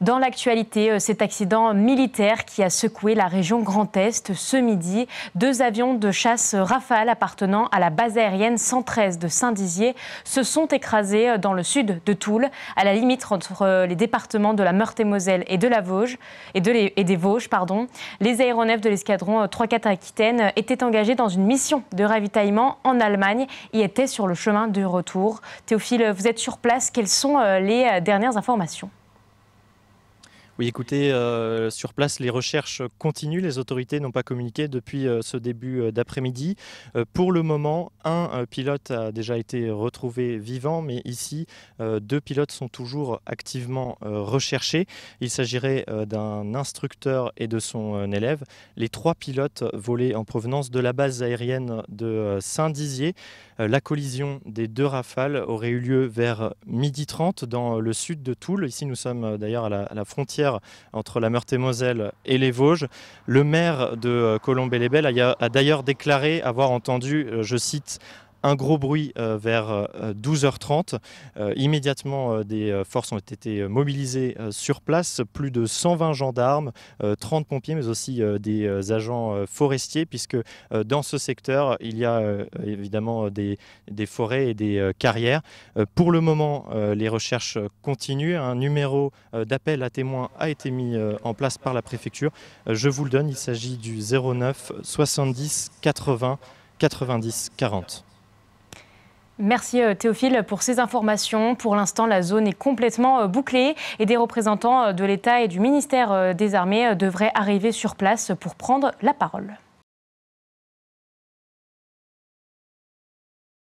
Dans l'actualité, cet accident militaire qui a secoué la région Grand Est ce midi. 2 avions de chasse Rafale appartenant à la base aérienne 113 de Saint-Dizier se sont écrasés dans le sud de Toul, à la limite entre les départements de la Meurthe-et-Moselle et de la Vosges et des Vosges. Les aéronefs de l'escadron 3-4 Aquitaine étaient engagés dans une mission de ravitaillement en Allemagne et étaient sur le chemin du retour. Théophile, vous êtes sur place. Quelles sont les dernières informations ? Oui, écoutez, sur place, les recherches continuent. Les autorités n'ont pas communiqué depuis ce début d'après-midi. Pour le moment, un pilote a déjà été retrouvé vivant, mais ici, 2 pilotes sont toujours activement recherchés. Il s'agirait d'un instructeur et de son élève. Les 3 pilotes volaient en provenance de la base aérienne de Saint-Dizier. La collision des 2 Rafales aurait eu lieu vers 12h30 dans le sud de Toul. Ici, nous sommes d'ailleurs à la frontière entre la Meurthe-et-Moselle et les Vosges. Le maire de Colombey-les-Belles a d'ailleurs déclaré avoir entendu, je cite, un gros bruit vers 12h30. Immédiatement, des forces ont été mobilisées sur place. Plus de 120 gendarmes, 30 pompiers, mais aussi des agents forestiers, puisque dans ce secteur, il y a évidemment des forêts et des carrières. Pour le moment, les recherches continuent. Un numéro d'appel à témoins a été mis en place par la préfecture. Je vous le donne, il s'agit du 09 70 80 90 40. Merci Théophile pour ces informations. Pour l'instant, la zone est complètement bouclée et des représentants de l'État et du ministère des Armées devraient arriver sur place pour prendre la parole.